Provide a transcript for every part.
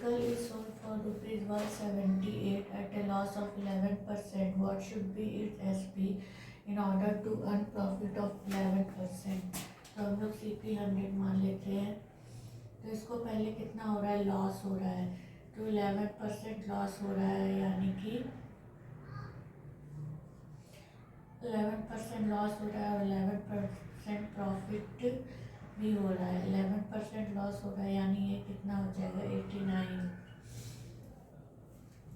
article is sold for rupees 178 at a loss of 11%. What should be its SP in order to earn profit of 11%? तो हम लोग CP 100 मान लेते हैं। तो इसको पहले कितना हो रहा है, लॉस हो रहा है, तो 11% लॉस हो रहा है, यानी कि 11% लॉस हो रहा है और 11% प्रॉफिट भी हो रहा है। 11% लॉस हो रहा है यानी ये कितना हो जाएगा, 89।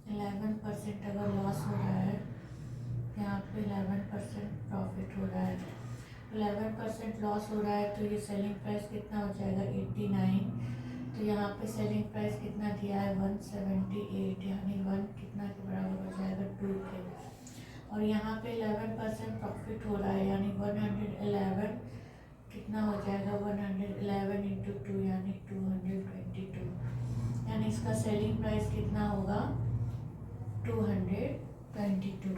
11% अगर लॉस हो रहा है, यहाँ पे 11% प्रॉफिट हो रहा है। 11% लॉस हो रहा है तो ये सेलिंग प्राइस कितना हो जाएगा, 89। तो यहाँ पे सेलिंग प्राइस कितना दिया है, 178, यानी 1 कितना के बराबर हो जाएगा, 2 के। और यहाँ पे 11% प्रॉफिट हो रहा है यानी 111 कितना हो जाएगा, 111 इंटू 2 यानी 222, यानी इसका सेलिंग प्राइस कितना होगा, 222।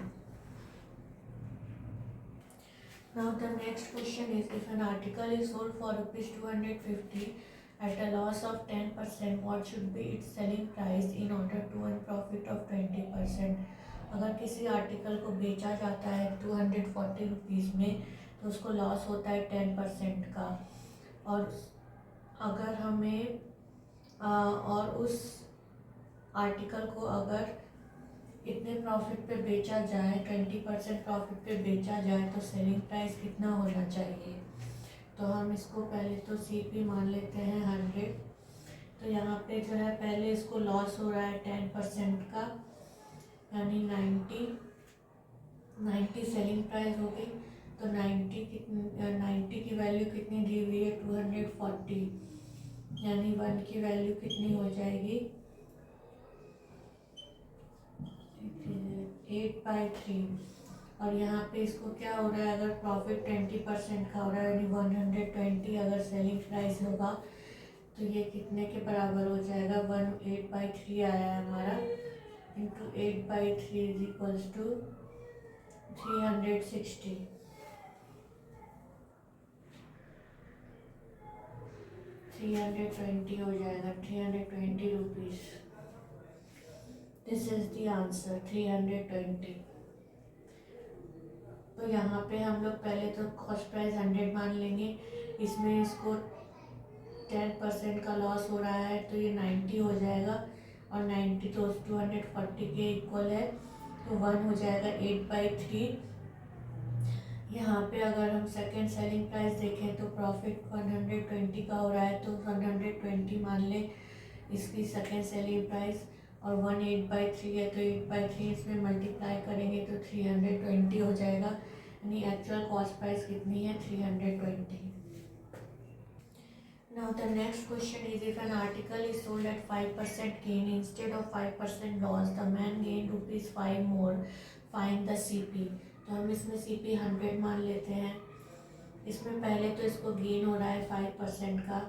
Now the next question is, if an article is sold for rupees 250 at a loss of 10%, what should be its selling price in order to earn profit of 20%? अगर किसी article को बेचा जाता है 240 rupees में तो उसको लॉस होता है 10% का, और अगर हमें और उस आर्टिकल को अगर इतने प्रॉफिट पे बेचा जाए, 20% प्रॉफिट पे बेचा जाए तो सेलिंग प्राइस कितना होना चाहिए। तो हम इसको पहले तो CP मान लेते हैं 100। तो यहाँ पे जो है पहले इसको लॉस हो रहा है 10% का, यानी 90 सेलिंग प्राइस हो गई। तो 90 की वैल्यू कितनी दी हुई है, 240, यानी 1 की वैल्यू कितनी हो जाएगी, 8/3। और यहाँ पे इसको क्या हो रहा है, अगर प्रॉफिट 20% का हो रहा है यानी 120 अगर सेलिंग प्राइस होगा तो ये कितने के बराबर हो जाएगा, 8/3 आया है हमारा, इंटू 8/3 इज इक्वल्स टू 360। 320 हो जाएगा, 320 rupees. This is the answer, 320। तो यहाँ पे हम लोग पहले तो कॉस्ट प्राइस 100 मान लेंगे, इसमें इसको 10% का लॉस हो रहा है तो ये 90 हो जाएगा, और 90 तो 240 के इक्वल है, तो 1 हो जाएगा 8/3। यहाँ पे अगर हम सेकेंड सेलिंग प्राइस देखें तो प्रॉफिट 120 का हो रहा है, तो 120 मान ले इसकी सेकेंड सेलिंग प्राइस, और 1 8/3 है तो 8/3 इसमें मल्टीप्लाई करेंगे तो 320 हो जाएगा, यानी एक्चुअल कॉस्ट प्राइस कितनी है, 320। Now the next question is, if an article is sold at 5% gain instead of 5% loss, the man gained ₹5 more, find the CP। तो हम इसमें CP 100 मान लेते हैं। इसमें पहले तो इसको गेन हो रहा है 5% का,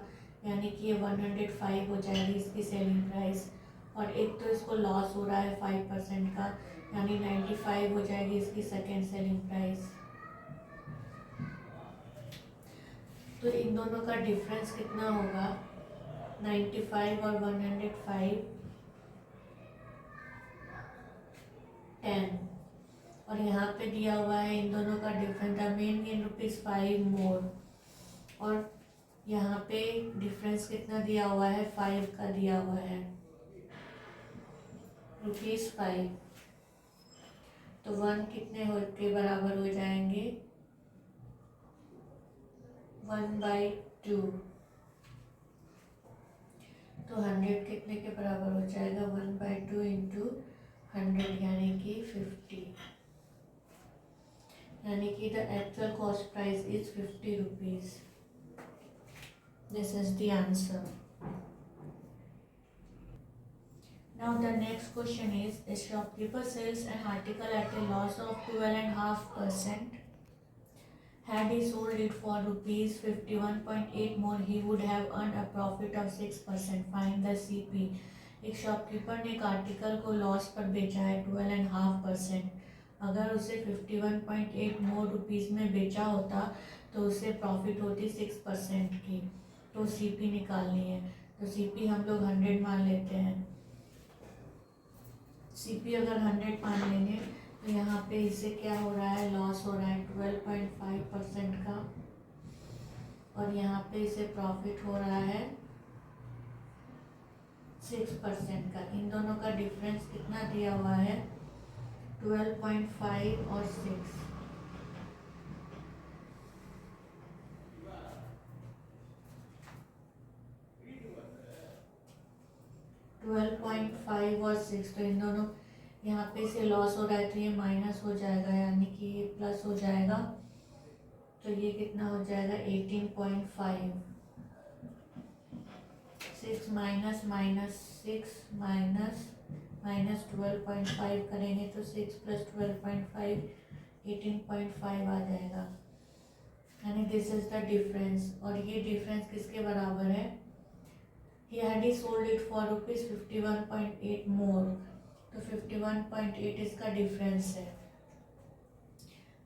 यानी कि ये 105 हो जाएगी इसकी सेलिंग प्राइस, और एक तो इसको लॉस हो रहा है 5% का, यानी 95 हो जाएगी इसकी सेकेंड सेलिंग प्राइस। तो इन दोनों का डिफरेंस कितना होगा, 95 और 105, 10। और यहाँ पे दिया हुआ है इन दोनों का डिफरेंस, द मेन गेन ₹5 मोर, और यहाँ पे डिफरेंस कितना दिया हुआ है, 5 का दिया हुआ है, ₹5। तो 1 कितने के बराबर हो जाएंगे, 1/2। तो 100 कितने के बराबर हो जाएगा, 1/2 इंटू 100 यानी कि 50, यानी कि the actual cost price is 50 rupees. This is the answer. Now the next question is, a shopkeeper sells an article at a loss of 12.5%. Had he sold it for ₹51.8 more, he would have earned a profit of 6%. Find the CP। एक shopkeeper ने एक article को loss पर बेचा है 12.5%। अगर उसे 51.8 मोर rupees में बेचा होता तो उसे प्रॉफिट होती 6% की। तो CP निकालनी है। तो CP हम लोग 100 मान लेते हैं। CP अगर 100 मान लेंगे तो यहाँ पे इससे क्या हो रहा है, लॉस हो रहा है 12.5% का, और यहाँ पे इसे प्रॉफिट हो रहा है 6% का। इन दोनों का डिफरेंस कितना दिया हुआ है, 12.5 और 6। 12.5 और 6, तो इन दोनों, यहाँ पे से लॉस हो रहा है तो ये माइनस हो जाएगा, यानी कि ये प्लस हो जाएगा। तो ये कितना हो जाएगा, 18.5। 6 माइनस माइनस 6 माइनस माइनस 12.5 करेंगे तो 6 प्लस 12.5 18.5 आ जाएगा, यानी दिस इज द डिफरेंस। और ये डिफरेंस किसके बराबर है, he had he sold it for rupees 51.8 more, तो 51.8 इसका डिफरेंस है।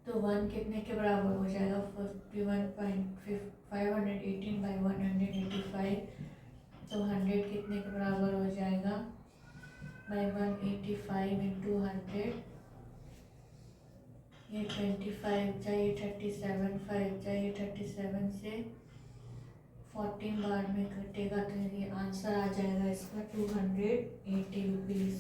तो 1 कितने के बराबर हो जाएगा, 51.518 बाई 185, तो 100 कितने के बराबर हो जाएगा, बाई 185 इंटू 100, ये 25 चाहिए 37, 5 चाहिए 37 से 14 बार में कटेगा, तो ये आंसर आ जाएगा इसका 280 रुपीज़।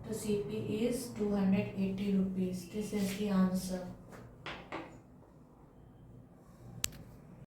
तो CP is 280 rupees. This is the answer.